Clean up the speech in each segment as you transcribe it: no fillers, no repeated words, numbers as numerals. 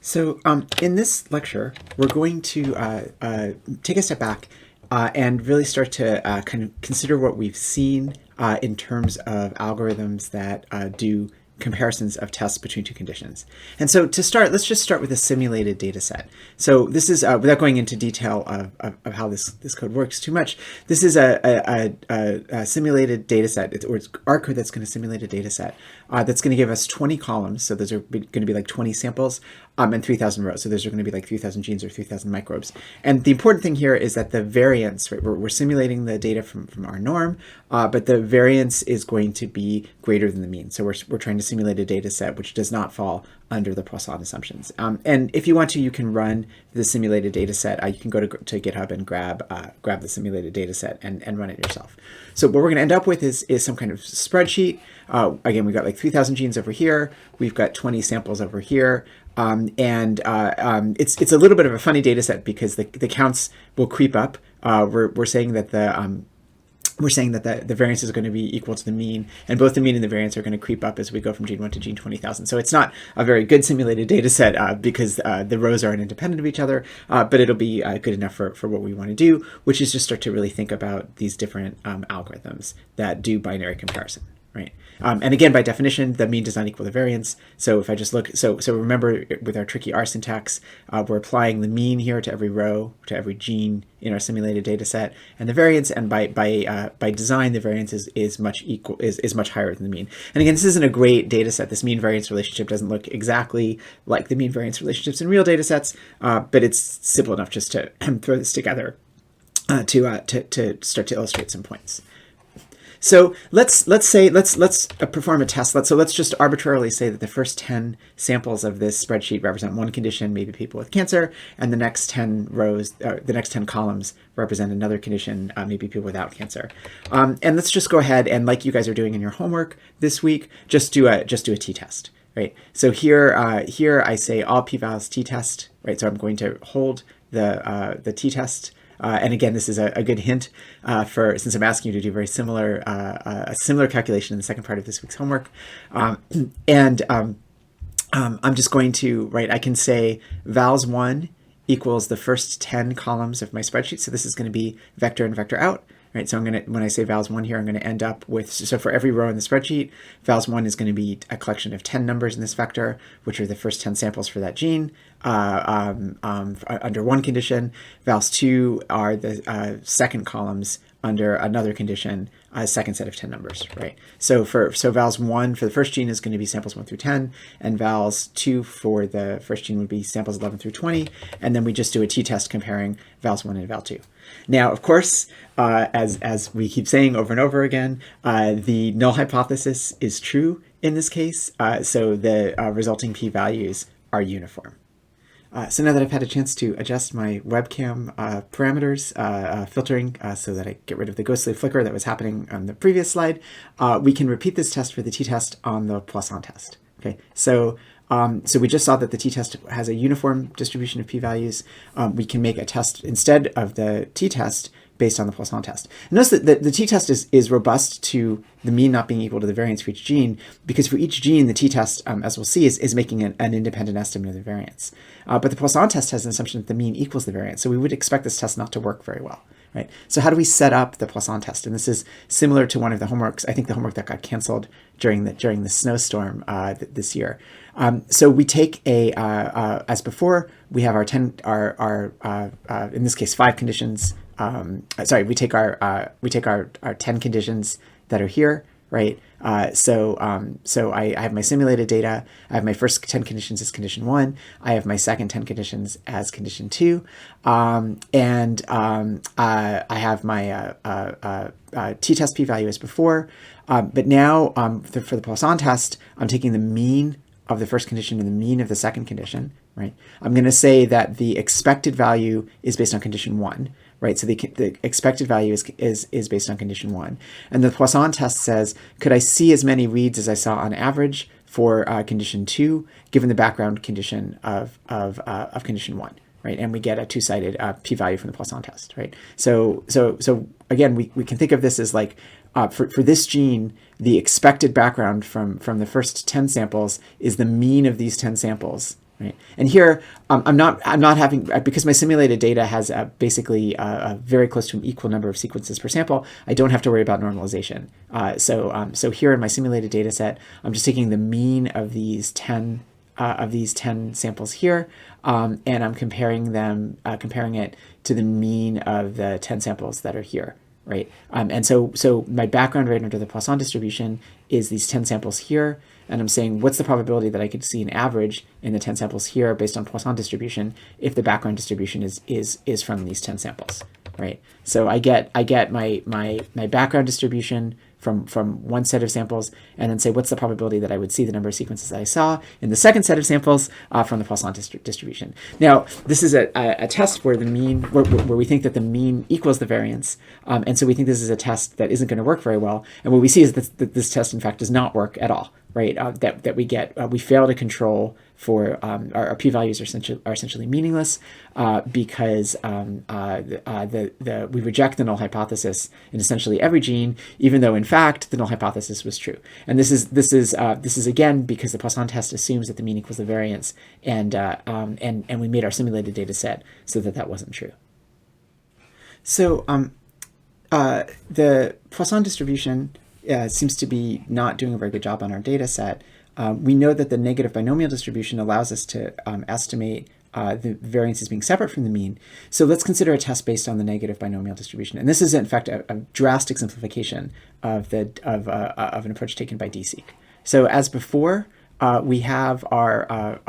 So in this lecture, we're going to take a step back and really start to kind of consider what we've seen in terms of algorithms that do comparisons of tests between two conditions. And so to start, let's just start with a simulated data set. So this is, without going into detail of how this code works too much, this is a simulated data set, or it's our code that's going to simulate a data set that's going to give us 20 columns. So those are going to be like 20 samples and 3,000 rows. So those are going to be like 3,000 genes or 3,000 microbes. And the important thing here is that the variance, right, we're simulating the data from our norm, but the variance is going to be greater than the mean. So we're trying to simulate a data set which does not fall under the Poisson assumptions. And if you want to, you can run the simulated data set. You can go to GitHub and grab the simulated data set and run it yourself. So what we're going to end up with is some kind of spreadsheet. Again, we've got like 3,000 genes over here. We've got 20 samples over here. It's a little bit of a funny data set because the counts will creep up. We're saying that the variance is going to be equal to the mean, and both the mean and the variance are going to creep up as we go from gene 1 to gene 20,000. So it's not a very good simulated data set because the rows aren't independent of each other, but it'll be good enough for what we want to do, which is just start to really think about these different algorithms that do binary comparison. Right. And again, by definition, the mean does not equal the variance. So if I just look, so remember with our tricky R syntax, we're applying the mean here to every row, to every gene in our simulated data set, and the variance, and by design, the variance is much higher than the mean. And again, this isn't a great data set. This mean variance relationship doesn't look exactly like the mean variance relationships in real data sets, but it's simple enough just to throw this together to start to illustrate some points. So let's perform a test. Let's just arbitrarily say that the first 10 samples of this spreadsheet represent one condition, maybe people with cancer, and the next 10 rows, the next 10 columns represent another condition, maybe people without cancer. And let's just go ahead and, like you guys are doing in your homework this week, just do a t-test. Right. So here I say all p-vals t-test. Right. So I'm going to hold the t-test. And again, this is a good hint since I'm asking you to do very similar a similar calculation in the second part of this week's homework. I'm just going to I can say vals1 equals the first 10 columns of my spreadsheet. So this is going to be vector and vector out. Right, so when I say vals1 here, I'm going to end up with, so for every row in the spreadsheet, vals1 is going to be a collection of 10 numbers in this vector, which are the first 10 samples for that gene under one condition. Vals2 are the second columns under another condition, a second set of 10 numbers, right? So vals1 for the first gene is going to be samples 1 through 10, and vals2 for the first gene would be samples 11 through 20, and then we just do a t-test comparing vals1 and val2. Now, of course, as we keep saying over and over again, the null hypothesis is true in this case, so the resulting p-values are uniform. So now that I've had a chance to adjust my webcam parameters, filtering, so that I get rid of the ghostly flicker that was happening on the previous slide, we can repeat this test for the t-test on the Poisson test. Okay, so we just saw that the t-test has a uniform distribution of p-values. We can make a test instead of the t-test based on the Poisson test. Notice that the t-test is robust to the mean not being equal to the variance for each gene, because for each gene, the t-test, as we'll see, is making an independent estimate of the variance. But the Poisson test has an assumption that the mean equals the variance, so we would expect this test not to work very well. Right. So how do we set up the Poisson test? And this is similar to one of the homeworks, I think the homework that got canceled during the snowstorm this year. So we take as before, we have our 10, in this case, 5 conditions. We take our 10 conditions that are here, right? So I have my simulated data. I have my first 10 conditions as condition 1. I have my second 10 conditions as condition 2. I have my t-test p-value as before. But now for the Poisson test, I'm taking the mean of the first condition and the mean of the second condition, right? I'm going to say that the expected value is based on condition 1. Right, so the expected value is based on condition 1, and the Poisson test says, could I see as many reads as I saw on average for condition 2, given the background condition of condition 1, right? And we get a two-sided p-value from the Poisson test, right? So again, we can think of this as like for this gene, the expected background from the first 10 samples is the mean of these 10 samples. Right. And here, I'm not having, because my simulated data has basically very close to an equal number of sequences per sample, I don't have to worry about normalization. So here in my simulated data set, I'm just taking the mean of these 10 samples here, and I'm comparing it to the mean of the 10 samples that are here. Right. And so my background rate under the Poisson distribution is these 10 samples here. And I'm saying, what's the probability that I could see an average in the 10 samples here based on Poisson distribution if the background distribution is from these 10 samples, right? So I get my background distribution from one set of samples, and then say, what's the probability that I would see the number of sequences that I saw in the second set of samples from the Poisson distribution. Now, this is a test where the mean, where we think that the mean equals the variance, and so we think this is a test that isn't going to work very well. And what we see is that this test, in fact, does not work at all. Right, that we fail to control for our p-values are essentially meaningless because we reject the null hypothesis in essentially every gene, even though in fact the null hypothesis was true. And this is again because the Poisson test assumes that the mean equals the variance, and we made our simulated data set so that wasn't true. So the Poisson distribution seems to be not doing a very good job on our data set. We know that the negative binomial distribution allows us to estimate the variance as being separate from the mean. So let's consider a test based on the negative binomial distribution. And this is, in fact, a drastic simplification of an approach taken by DeepSeek. So as before, we have our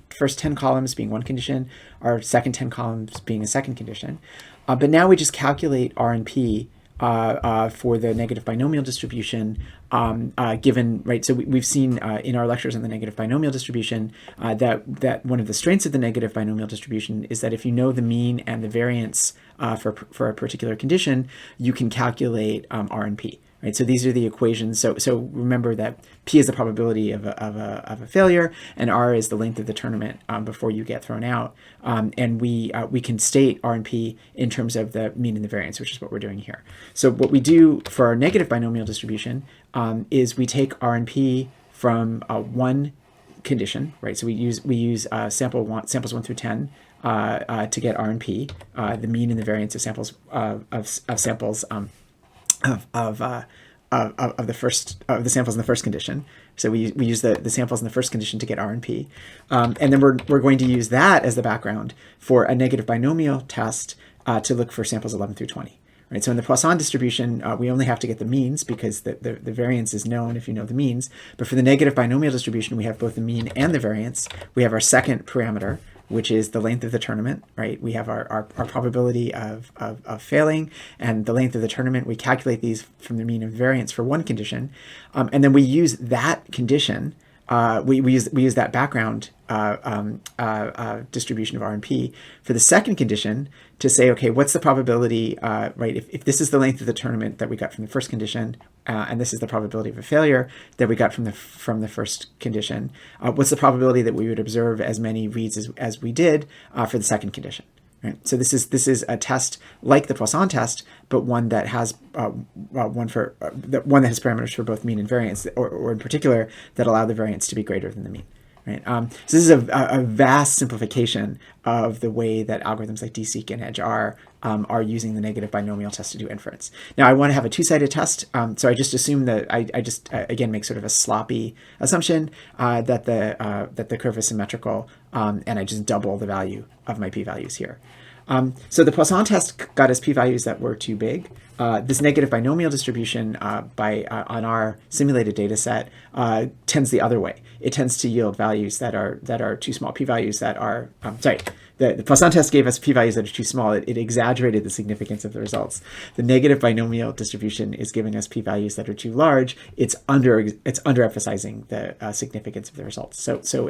first 10 columns being one condition, our second 10 columns being a second condition. But now we just calculate R and P for the negative binomial distribution given, right? So we've seen in our lectures on the negative binomial distribution that one of the strengths of the negative binomial distribution is that if you know the mean and the variance for a particular condition, you can calculate R and P. Right, so these are the equations. So remember that P is the probability of a failure, and R is the length of the tournament before you get thrown out. And we can state R and P in terms of the mean and the variance, which is what we're doing here. So what we do for our negative binomial distribution is we take R and P from one condition, right? So we use samples 1 through 10 to get R and P, the mean and the variance of samples of samples. Of the samples in the first condition. So we use the samples in the first condition to get R and P. And then we're going to use that as the background for a negative binomial test to look for samples 11 through 20. Right, so in the Poisson distribution, we only have to get the means because the variance is known if you know the means. But for the negative binomial distribution, we have both the mean and the variance. We have our second parameter, which is the length of the tournament, right? We have our probability of failing and the length of the tournament. We calculate these from the mean and variance for one condition. And then we use that condition, we use that background distribution of R and P for the second condition to say, okay, what's the probability, right? If this is the length of the tournament that we got from the first condition, and this is the probability of a failure that we got from the first condition, what's the probability that we would observe as many reads as we did for the second condition? Right. So this is a test like the Poisson test, but one that has one that has parameters for both mean and variance, or in particular that allow the variance to be greater than the mean. Right. So this is a vast simplification of the way that algorithms like DeepSeek and Edge are using the negative binomial test to do inference. Now I want to have a two-sided test, so I just assume that I just again make sort of a sloppy assumption that the curve is symmetrical, and I just double the value of my p-values here. So the Poisson test got us p-values that were too big. This negative binomial distribution on our simulated data set tends the other way. It tends to yield values that are too small, p-values that are, the Poisson test gave us p-values that are too small. It exaggerated the significance of the results. The negative binomial distribution is giving us p-values that are too large. It's underemphasizing the significance of the results. So the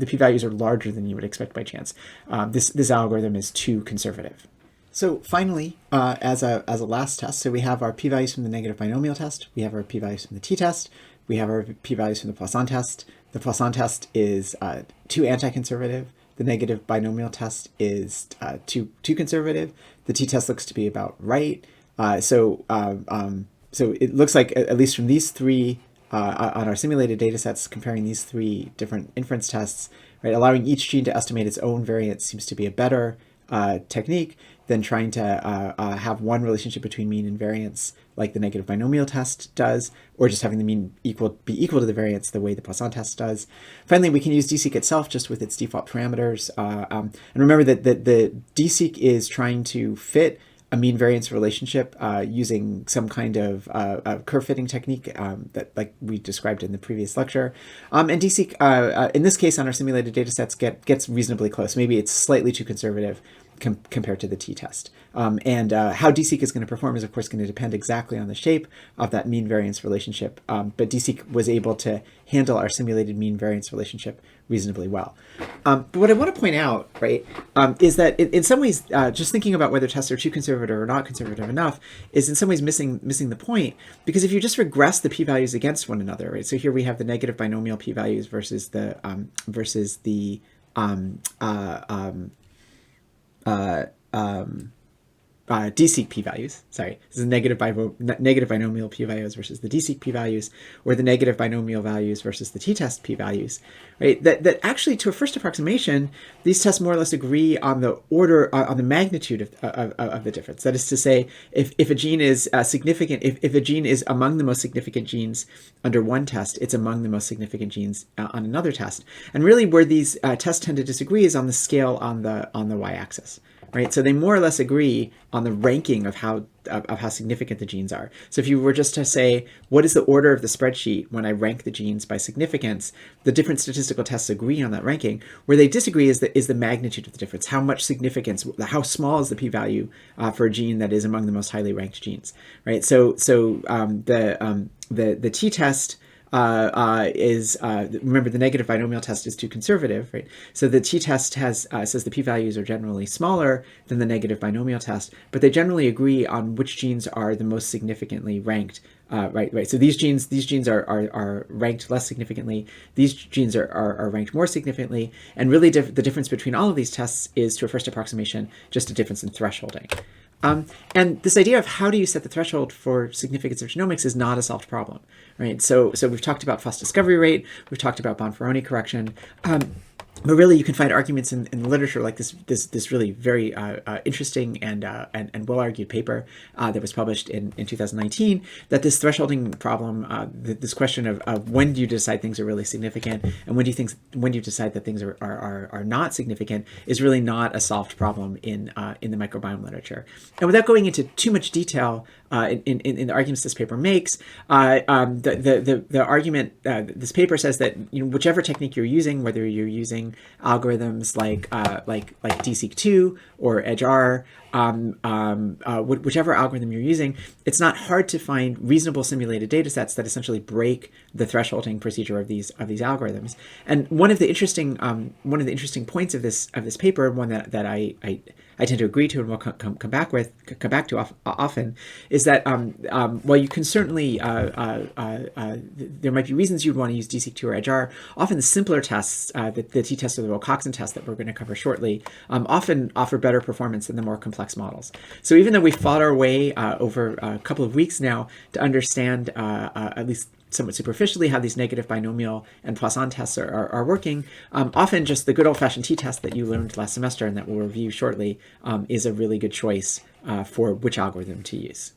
p-values are larger than you would expect by chance. This algorithm is too conservative. So finally, as a last test, so we have our p-values from the negative binomial test, we have our p-values from the t-test, we have our p-values from the Poisson test. The Poisson test is too anti-conservative. The negative binomial test is too conservative. The t-test looks to be about right. So it looks like, at least from these three on our simulated data sets, comparing these 3 different inference tests, right, allowing each gene to estimate its own variance seems to be a better technique than trying to have one relationship between mean and variance like the negative binomial test does, or just having the mean be equal to the variance the way the Poisson test does. Finally, we can use DSeq itself just with its default parameters. And remember that the DSeq is trying to fit a mean variance relationship using some kind of curve fitting technique that, like we described in the previous lecture. And DSeq, in this case on our simulated data sets, gets reasonably close. Maybe it's slightly too conservative compared to the t-test. And how DSeq is going to perform is, of course, going to depend exactly on the shape of that mean variance relationship. But DSeq was able to handle our simulated mean variance relationship reasonably well. But what I want to point out, right, is that in some ways, just thinking about whether tests are too conservative or not conservative enough is in some ways missing the point, because if you just regress the p-values against one another, right? So here we have the negative binomial p-values versus the DSeq p-values. Sorry, this is negative binomial p-values versus the DSeq p-values, or the negative binomial values versus the t-test p-values, right? That actually, to a first approximation, these tests more or less agree on the order, on the magnitude of the difference. That is to say, if a gene is significant, if a gene is among the most significant genes under one test, it's among the most significant genes on another test. And really, where these tests tend to disagree is on the scale on the y-axis. Right, so they more or less agree on the ranking of how significant the genes are. So if you were just to say, what is the order of the spreadsheet when I rank the genes by significance, the different statistical tests agree on that ranking. Where they disagree is the magnitude of the difference. How much significance, how small is the p-value for a gene that is among the most highly ranked genes, right? So the t-test is remember, the negative binomial test is too conservative, right? So the t-test has says the p-values are generally smaller than the negative binomial test, but they generally agree on which genes are the most significantly ranked. Right. So these genes are ranked less significantly. These genes are ranked more significantly, and really the difference between all of these tests is, to a first approximation, just a difference in thresholding. And this idea of how do you set the threshold for significance of genomics is not a solved problem, right? So we've talked about Fuss discovery rate, we've talked about Bonferroni correction, but really you can find arguments in the literature like this really very interesting and well-argued paper that was published in 2019, that this thresholding problem, this question of when do you decide things are really significant and when do you decide that things are not significant, is really not a solved problem in the microbiome literature. And without going into too much detail in the arguments this paper makes, the argument, this paper says that, you know, whichever technique you're using, whether you're using algorithms like DSeq2 or EdgeR, whichever algorithm you're using, it's not hard to find reasonable simulated data sets that essentially break the thresholding procedure of these algorithms. And one of the interesting points of this paper, one that I tend to agree to and will come back to often, is that while you can certainly there might be reasons you'd want to use DSeq2 or EdgeR, often the simpler tests, the t-test or the Wilcoxon test that we're going to cover shortly, often offer better performance than the more complex models. So even though we fought our way over a couple of weeks now to understand, at least somewhat superficially, how these negative binomial and Poisson tests are working, often just the good old-fashioned t-test that you learned last semester and that we'll review shortly is a really good choice for which algorithm to use.